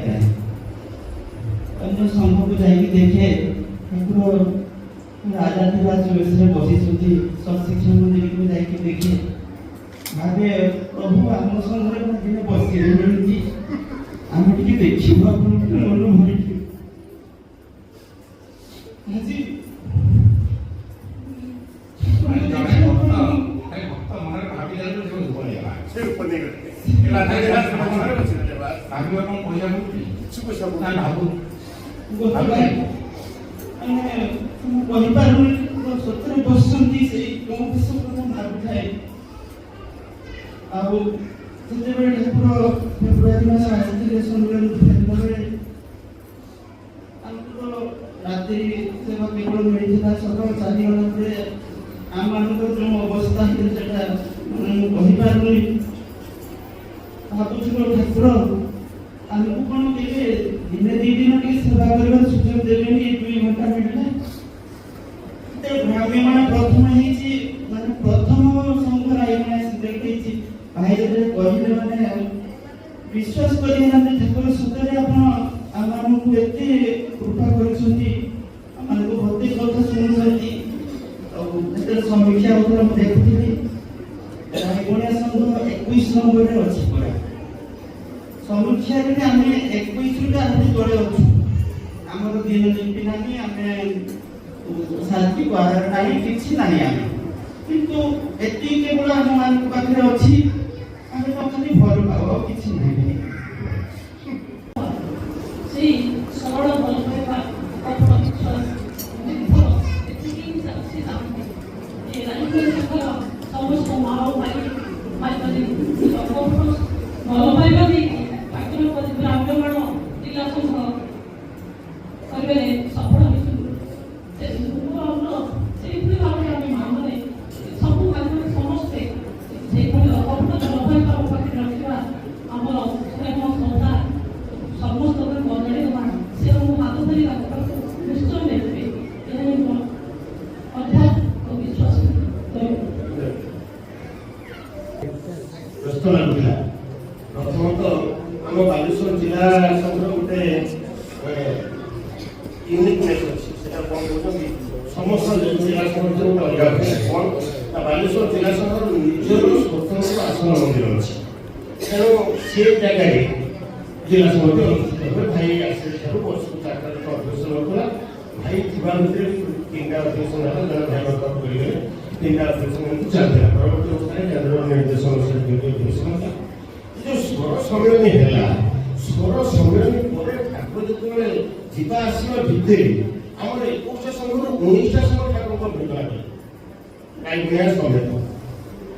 अन्य संघ को जाकि देखे ठाकुर राजाधिराज बेस बसी शिक्षा मंदिर को जाकि देखे भावे प्रभु आम संघरे दिन बस आम टे देखा मन भर ଭାବିବା କ'ଣ କହିବାକୁ ନା ଭାବୁ ମାନେ ମୁଁ କହିପାରୁନି ସତରେ ବସୁଛନ୍ତି ସେଇ କେଉଁ ବିଷୟ କଥା ଭାବୁଥାଏ। ଆଉ ଯେତେବେଳେ ଠାକୁର ଫେବୃଆରୀ ମାସ ଆସିଥିଲେ ସମ୍ମିଳନୀ ଫେରିଲାବେଳେ ଆମକୁ ତ ରାତ୍ରି ସେବା କେବଳ ମିଳିଥିଲା, ସକାଳ ଚାଲିଗଲା ପରେ ଆମମାନଙ୍କର ଯେଉଁ ଅବସ୍ଥା ହେଇଥିଲା ସେଟା ମୁଁ କହିପାରୁନି। ଭାବୁଥିଲୁ ଠାକୁର ଆମକୁ କ'ଣ କେବେ ଦିନେ ଦୁଇ ଦିନ ଟିକେ ସେବା କରିବାର ସୁଯୋଗ ଦେବେନି, 2 ଘଣ୍ଟା ମିଳିଲେ। ଭ୍ରାମ୍ୟମାଣ ପ୍ରଥମ ହେଇଛି ମାନେ ପ୍ରଥମ ସଂଘର ଆଇମାନେ ସିଲେକ୍ଟ ହେଇଛି। ଭାଇ ଯେତେବେଳେ କହିଲେ ମାନେ ବିଶ୍ୱାସ କରିନାହାନ୍ତି ଠାକୁର ସତରେ ଆପଣ ଆମମାନଙ୍କୁ ଏତେ କୃପା କରିଛନ୍ତି, ଆମମାନଙ୍କୁ ଭକ୍ତି କଥା ଶୁଣୁଛନ୍ତି। ଆଉ ଯେତେବେଳେ ସମୀକ୍ଷା ହେଉଥିଲା ମୁଁ ଦେଖୁଥିଲି ରାୟଗଣିଆ ସଂଘ 21 ନମ୍ବରରେ ଅଛି ପୁରା ସମୀକ୍ଷାରେ ଆମେ 21ରୁ ଆହୁରି ତଳେ ଅଛୁ। ଆମର ଦିନ ଯେମିତି ନାହିଁ, ଆମେ ଶାନ୍ତି ବାହାର ନାହିଁ, କିଛି ନାହିଁ ଆମେ, କିନ୍ତୁ ଏତିକି କେବଳ ଆମମାନଙ୍କ ପାଖରେ ଅଛି, ଆମେ ଖାଲି ଭଲ ପାଉ ଆଉ କିଛି ନାହିଁ। ସେଇ ସରଳ ଭଲ ପାଇବା ସମସ୍ତ ମା ଓ ଭାଇ ଭଲ ପାଇବା ଦେଇକି ତାଙ୍କର ଭ୍ରାମ୍ୟମାଣ ଜିଲ୍ଲା ସଂଘ କରିବାରେ ସଫଳ ହୋଇଛନ୍ତି। ସେଇଭଳି ଭାବରେ ଆମେ ମାମାନେ ସବୁ ଭାଗରେ ସମସ୍ତେ ସେଇଭଳି ଅଭୁତ ଭଲ ପାଇବା ଆମ ପାଖରେ ରଖିବା ଆମର ସ୍ନେହ ଶ୍ରଦ୍ଧା ସମସ୍ତଙ୍କର ବଦଳି ଦେବା। ସେ ଆମକୁ ହାତ ଧରି ତାଙ୍କ ପାଖକୁ ନିଶ୍ଚୟ ନେବେ, ଏହା ହିଁ ମୋର ଅଧ୍ୟାତ୍ମିକ ବିଶ୍ୱାସ। ବ୍ୟସ୍ତ ଲାଗୁଥିଲା। ପ୍ରଥମତଃ ଆମ ବାଲେଶ୍ୱର ଜିଲ୍ଲା ସଂଘର ଗୋଟେ ୟୁନିକନେସ୍ ଅଛି, ସେଟା କ'ଣ କହୁଛନ୍ତି ସମସ୍ତ ଜିଲ୍ଲା ସଂଘ ଗୋଟେ ଅଲଗା ଭାଷା କ'ଣ ନା ବାଲେଶ୍ୱର ଜିଲ୍ଲା ସଂଘର ନିଜର ସ୍ୱତନ୍ତ୍ର ଆସନ ମନ୍ଦିର ଅଛି। ତେଣୁ ସେ ଜାଗାରେ ଜିଲ୍ଲା ସଂଘଟି ଅନୁଷ୍ଠିତ ହୁଏ। ଭାଇ ଆସିଲେ ଠାରୁ ବର୍ଷକୁ 4ଟା ଅଧିବେଶନ ହେଉଥିଲା। ଭାଇ ଥିବା ଭିତରେ 3ଟା ଅଧିବେଶନ ହେଲା, ଜଣେ ଭାଇ ବର୍ତ୍ତମାନ କରିଗଲେ, 3ଟା ଅଧିବେଶନ ଚାଲିଥିଲା। ପରବର୍ତ୍ତୀ ଅବସ୍ଥାରେ କେନ୍ଦ୍ର ନିର୍ଦ୍ଦେଶନ ଅଧିବେଶନ ହେଲା। ଯେଉଁ ସ୍ୱର ସମ୍ମିଳନୀ ହେଲା, ସ୍ୱର ସମ୍ମିଳନୀ ପରେ ଠାକୁର ଯେତେବେଳେ ଯିବା ଆସିବା ଭିତରେ ଆମର 21ଟା ସଂଘରୁ 19ଟା ସଂଘ ଠାକୁରଙ୍କ ଭେଟ ଲାଗେ ରାୟଗଣିଆ ସମେତ।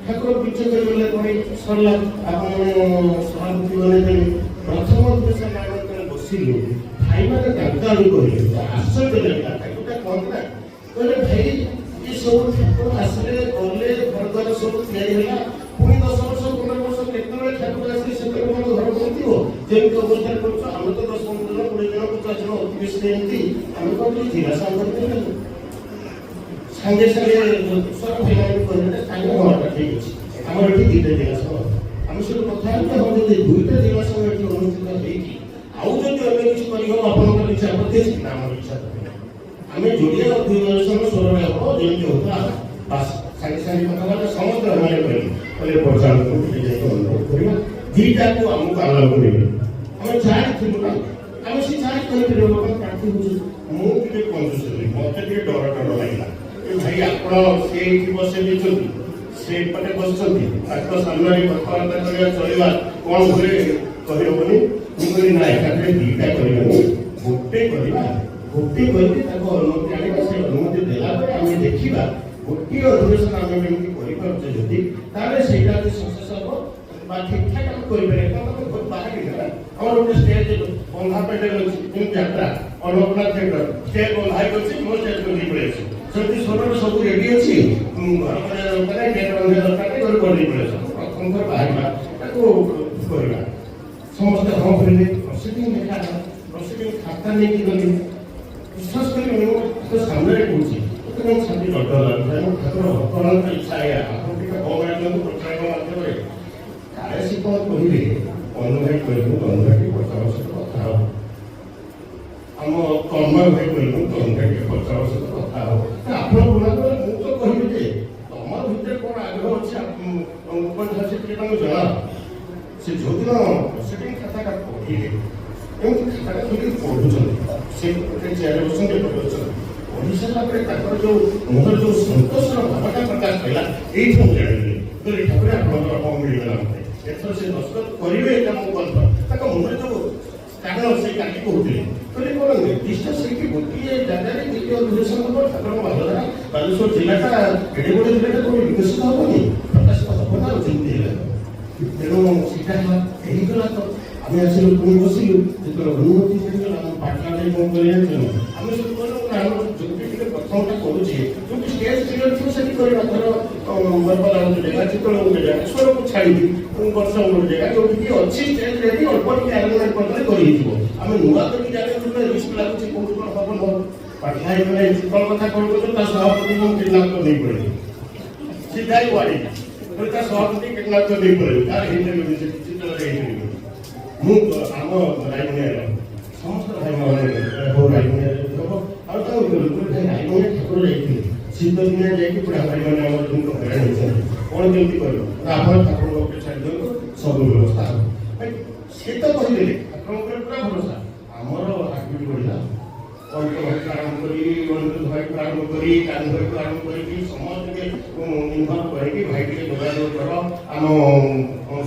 ଠାକୁର ବିଚ କରିଗଲେ ପରେ ସରିଲା, ଆପଣମାନେ ସଭାପତି ବନେଇଦେଲେ। ପ୍ରଥମ ଅଧିବେଶନ ଆମେ ଯେତେବେଳେ ବସିଲୁ, ଭାଇମାନେ ତାଙ୍କ ଆଡ଼ୁ କହିଲେ, ଆଶ୍ଚର୍ଯ୍ୟ ଲାଗିଲା। ଠାକୁରଟା କହନ୍ତି ନା, କହିଲେ ଭାଇ ସବୁ ଠାକୁର ଆସିଲେ ଗଲେ, ଘର ଦ୍ୱାର ସବୁ ତିଆରି ହେଲା, ପୁଣି 10 ବର୍ଷ 15 ବର୍ଷ କେତେବେଳେ ଠାକୁର ଆସିଲେ ସେତେବେଳେ କ'ଣ ଘର କରୁଥିବ? ଯେମିତି ଅବସ୍ଥାରେ କରୁଛୁ ଆମେ ତ 10 15 ଜଣ 20 ଜଣ 50 ଜଣ ଅତି ବେଶୀ ଏମିତି ଆମେ କ'ଣ ଜିଲ୍ଲା ସଂଘ କରିଦେଲେ ସାଙ୍ଗେ ସାଙ୍ଗେ ସ୍ୱର ଭାଇମାନେ କହିଲେ ସାଙ୍ଗେ ହବାଟା ଠିକ ଅଛି, ଆମର ଏଠି 2ଟା ଜିଲ୍ଲା ସଂଘ। ଆମେ ସେଠୁ କଥା ହେଲେ ହଁ ଯଦି 2ଟା ଜିଲ୍ଲା ସଂଘ ଏଠି ଅନୁଷ୍ଠିତ ହେଇକି ଆଉ ଯଦି ଅନ୍ୟ କିଛି କରିହେବ ଆପଣଙ୍କର ଇଚ୍ଛା ପ୍ରତି ଅଛି ନା ଆମର ଇଚ୍ଛା ଆମେ ଯୋଡ଼ିଏ ଅଧିବେଶନ ସ୍ୱରରେ ହେବ ଯେମିତି ହେଉଥିଲା ବାସ୍ ସାଙ୍ଗେ ସାଙ୍ଗେ କଥାବାର୍ତ୍ତା ସମସ୍ତେ ମାନେ କହିଲେ ପରିଚାଳକଙ୍କୁ ଟିକେ ଯାଇକି ଅନୁରୋଧ କରିବା 2ଟାକୁ ଆମକୁ ଆଲାଉ କରିବେ। ଆମେ ଜାଣିଥିଲୁ ନା, ଆମେ ସେ ଜାଣି କହିପାରିବୁ ଆପଣ ପ୍ରାର୍ଥୀ ହେଉଛୁ। ମୁଁ ଟିକେ କଞ୍ଜୁସ ହେଲି, ମୋତେ ଟିକେ ଡର ଲାଗିଲା। ଭାଇ ଆପଣ ସେ ଏଇଠି ବସେଇ ଦେଇଛନ୍ତି, ସେ ଏପଟେ ବସିଛନ୍ତି, ତାଙ୍କ ସାମ୍ନାରେ କଥାବାର୍ତ୍ତା କରିବା ଚଳିବା କ'ଣ ହୁଏ କହିହେବନି। ମୁଁ କହିଲି ନା ଏକାଥରେ 2ଟା କରିବାନି, ଗୋଟେ କରିବା। ଗୋଟିଏ କରିକି ତାକୁ ଅନୁମତି ଆଣିବା, ସେ ଅନୁମତି ଦେଲା ପରେ ଆମେ ଦେଖିବା ଗୋଟିଏ ଅଧିବେଶନ ଆମେ କେମିତି କରିପାରୁଛେ। ଯଦି ତାହେଲେ ସେଇଟା ଯଦି ସକ୍ସେସ୍ ହେବ ବା ଠିକ୍ଠାକ୍ ଆମେ କରିପାରିବା। କାରଣ ଆମେ ବହୁତ ବାହାରି ନା, ଆମର ଗୋଟେ ଷ୍ଟେଜ୍ ବନ୍ଧା ପେଟରେ ଅଛି, ଯେମିତି ଯାତ୍ରା ଅନ୍ନପୂର୍ଣ୍ଣା ଥିଏଟର ଷ୍ଟେଜ୍ ବନ୍ଧା ହେଇକି ଅଛି, ମୋ ଷ୍ଟେଜ୍ ବନ୍ଧି ପଳେଇ ଅଛି। ସେମିତି ସ୍ୱରରେ ସବୁ ରେଡ଼ି ଅଛି, ଘର କରିବା ଦରକାର, ଗେଟ୍ ବନ୍ଧିବା ଦରକାର, ଘରେ ବନ୍ଧି ପଳେଇ ଅଛି। ପ୍ରଥମ ଥର ବାହାରିବା, ତାକୁ କରିବା। ସମସ୍ତେ ହଁ କହିଲେ, ପ୍ରସିଡିଂ ଲେଖା ହେଲା, ପ୍ରସିଡିଂ ଖାତା ନେଇକି ଗଲି। ବିଶ୍ୱାସ କରିବେ ମୁଁ ସାମ୍ନାରେ କହୁଛି ସେଥିପାଇଁ ଛାତି ଡର ଲାଗୁଥାଏ। ମୁଁ ଠାକୁର ଭକ୍ତମାନଙ୍କ ଇଚ୍ଛା ଏଇଆ, ଆପଣ ଟିକେ କମ୍ ଆଣିଛନ୍ତି ପ୍ରଚାରକ ମାଧ୍ୟମରେ କାଳେ ସେ କ'ଣ କହିଲେ ଅନୁଭାଇ କହିବୁ, ଅନୁଭାଇ ପ୍ରଚାର ସହିତ କଥା ହବ, ଆମ କର୍ମ ଭାଇ କହିବୁ ଅନୁଭାଇ ପ୍ରଚାର ସହିତ କଥା ହବ। ଆପଣ ଗୁଣା କଲେ ମୁଁ ତ କହିବି ଯେ ତମର ଭିତରେ କ'ଣ ଆଗ୍ରହ ଅଛି ଉପନ୍ୟାସ ଟିକେ ତାଙ୍କୁ ଜଣା। ସେ ଯେଉଁଦିନ ସେଠି ଖାତାଟା ପଢ଼ିଲେ ଏମିତି ଖାତାଟା ଧରିକି ପଢ଼ୁଛନ୍ତି, ସେ ଗୋଟେ ଚେୟାରରେ ବସନ୍ତି, ଏପଟେ ଅଛନ୍ତି। ପଢ଼ି ସାରିଲା ପରେ ତାଙ୍କର ଯେଉଁ ମୁହଁରେ ଯେଉଁ ସନ୍ତୋଷର ଭାବଟା ପ୍ରକାଶ ପାଇଲା, ଏଇଠୁ ମୁଁ ଜାଣିଲି କହିଲି ଠାକୁର ଆପଣଙ୍କର କ'ଣ ମିଳିଗଲା ମୋତେ। ଏଥର ସେ ଦସ୍ତଖତ କରିବେ ଏଇଟା ମୁଁ କନଫର୍ମ। ତାଙ୍କ ମୁଣ୍ଡରେ ଯୋଉ କାରଣ ସେଇ କାଟି କହୁଥିଲେ କହିଲେ କ'ଣ ନିର୍ଦ୍ଦିଷ୍ଟ ସେଇଠି ଗୋଟିଏ ଜାଗାରେ ଦ୍ୱିତୀୟ ଅଧିବେଶନ ହେବ ଠାକୁରଙ୍କ ଭାବଧାରା ବାଲେଶ୍ୱର ଜିଲ୍ଲାଟା ଏଡ଼େ ବଡ଼ ଜିଲ୍ଲାଟା କ'ଣ ବିକଶିତ ହେବନି ପ୍ରକାଶିତ ହେବ ନା ଯେମିତି ହେଲା। ତେଣୁ ସେଇଟା ହେଇଗଲା ତ ଆମେ ଆସିଲୁ ପୁଣି ବସିଲୁ ଯେତେବେଳେ ଅନୁମତି ହେଇଗଲା ଆମ ପାଟନାରେ କ'ଣ କରିବା ଜାଣିଛୁ ଆମେ ସବୁ କହିଲୁ ଆମର ଯୋଉଠି ଟିକେ ପ୍ରଥମଟା କରୁଛେ ଯୋଉଠି ଷ୍ଟେଜ୍ କ୍ଲିୟର ଥିବ ସେଠି କରିବା ଧର ବରପାଲା ଗୋଟେ ଜାଗା ଚିତଳ ଗୋଟେ ଜାଗା ସ୍ୱରକୁ ଛାଡ଼ିବି ବର୍ଷ ଗୋଟେ ଜାଗା ଯୋଉଠିକି ଅଛି ଷ୍ଟେଜ୍ ରେଡ଼ି ଅଳ୍ପ ଟିକେ ଆରେଞ୍ଜମେଣ୍ଟ କରିଦେଲେ କରିହେଇଯିବ। ଆମେ ନୂଆ କରିକି ଜାଗା ଗୋଟେ ରିସ୍କ ଲାଗୁଛି କୋଉଠି କ'ଣ ହବ ନ ପାଟନା ହେଇଗଲେ ଚିତଳ କଥା କ'ଣ କରୁଛୁ ତା ସଭାପତି ମୁଁ କିଡନାପ ନେଇ ପଳେଇବି ସିଧା ୱାର୍ଡିଂ ତା ସଭାପତି କିଡନାପ ନେଇ ପଳେଇବି ତାର ହେଇପାରିବ ଚିତଳରେ ହେଇପାରିବ। ମୁଁ ଆମ ରାଇମଣିଆର ସମସ୍ତ ଭାଇମାନେ ହଉ ରାଇମଣିଆରେ ହେବ ଆଉ ତାଙ୍କୁ ରାଇମଣିଆ ଠାକୁର ଯାଇଥିଲେ ଶୀତ ଦିନିଆ ଯାଇକି ବୁଢ଼ା ଭାଇମାନେ ଆମର ଯେମିତି ହଇରାଣ ହେଇଛନ୍ତି କ'ଣ କେମିତି କରିବ ଆପଣ ଠାକୁରଙ୍କ ଉପରେ ଛାଡ଼ି ଦିଅନ୍ତୁ ସବୁ ବ୍ୟବସ୍ଥା ହେବ। ସେ ତ କହିଦେଲେ ଠାକୁରଙ୍କ ଉପରେ ପୁରା ଭରସା। ଆମର ହାର୍ଟବିଟ୍ ବଢ଼ିଲା ଅଳ୍ପ ଭାଇଠୁ ଆରମ୍ଭ କରି ଭାଇଠୁ ଆରମ୍ଭ କରି କାନ୍ଧ ଭାଇଠୁ ଆରମ୍ଭ କରିକି ସମସ୍ତଙ୍କୁ ଇନଭଲ୍ଭ କରିକି ଭାଇ ଟିକେ ଯୋଗାଯୋଗ କର ଆମ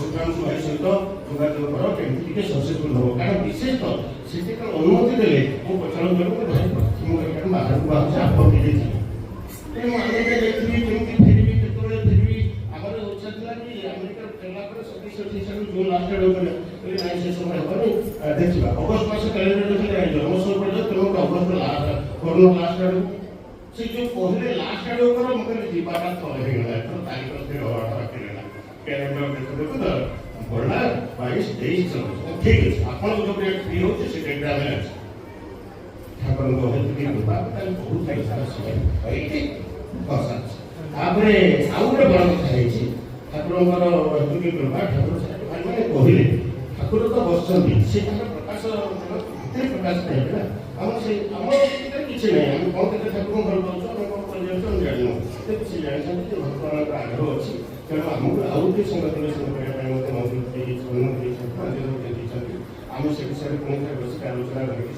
ସୁଶାନ୍ତ ଭାଇ ସହିତ ଯୋଗାଯୋଗ କର କେମିତି ଟିକେ ସକ୍ସେସଫୁଲ ହେବ। କାରଣ ବିଶେଷ ତ ସେଠି ଅନୁମତି ଦେଲେ ମୁଁ ପଚାର କରୁ ଭାଇ ମୁଁ ବାହାରକୁ ବାହାରୁଛି ଆପଣ ଟିକେ ଯିବେ ତେଣୁ ଆମେ ଯାଇଥିବି କେମିତି ଫେରିବି କେତେବେଳେ ଫେରିବି ଆମର ଇଚ୍ଛା ଥିଲା କି ଆମେରିକା ଫେରିଲା ପରେ 27-28 ଜୁନ୍ ଲାଷ୍ଟ ଆଡ଼କୁ କରିବା ନାଇଁ ସେ ସମୟ ହେବନି ଦେଖିବା ଅଗଷ୍ଟ ମାସ କ୍ୟାଲେଣ୍ଡର ଦେଖିଲେ ଜନ୍ମୋତ୍ସବ ପର୍ଯ୍ୟନ୍ତ ତେଣୁ ଅଗଷ୍ଟ କରୋନା ଲାଷ୍ଟ ଆଡ଼କୁ ସେ ଯେଉଁ କହିଲେ ଲାଷ୍ଟ ଆଡ଼କୁ କର ମୁଁ କହିଲି ଯିବାଟା ଥରେ ହେଇଗଲା ଏଥର ତାରିଖ ହବାଟା ବାକି ରହିଲା କ୍ୟାଲେଣ୍ଡର ଦେଖୁ ଦେଖୁ ତ ବଢ଼ିଲା 22-23 ଚଲୁଛି ଠିକ୍ ଅଛି ଆପଣଙ୍କ ଯେଉଁ ଡେଟ୍ ଫ୍ରି ହେଉଛି ସେ ଡେଟ୍ରେ ଆମେ ଅଛି ଠାକୁରଙ୍କ ହେତୁକି କୃପା ତାହେଲେ ବହୁତ ପଇସା ଆସିବ ଏଇଠି ତାପରେ ଆଉ ଗୋଟେ ବଡ଼ କଥା ହେଇଛି ଠାକୁରଙ୍କର ହେତୁକି କୃପା ଠାକୁର ଭାଇମାନେ କହିଲେ ଠାକୁର ତ ବସିଛନ୍ତି ସେ ତାଙ୍କର ପ୍ରକାଶ ଭିତରେ ପ୍ରକାଶ ପାଇବେ ନା ଆମର ସେ ଆମ ଭିତରେ କିଛି ନାହିଁ ଆମେ କ'ଣ କେତେ ଠାକୁରଙ୍କୁ ଭଲ ପାଉଛୁ ଆମେ କ'ଣ କରିଯାଉଛୁ ଆମେ ଜାଣିନୁ କିନ୍ତୁ ସେ ଜାଣିଛନ୍ତି ଯେ ଭକ୍ତମାନଙ୍କର ଆଗ୍ରହ ଅଛି ତେଣୁ ଆମକୁ ଆଉ ଟିକେ ସଂଗଠନ କରିବା ପାଇଁ ମଧ୍ୟ ମନ୍ତ୍ରୀ ଦେଇଛନ୍ତି ଆମେ ସେ ବିଷୟରେ ପୁଣି ଥରେ ବସିକି ଆଲୋଚନା କରିକି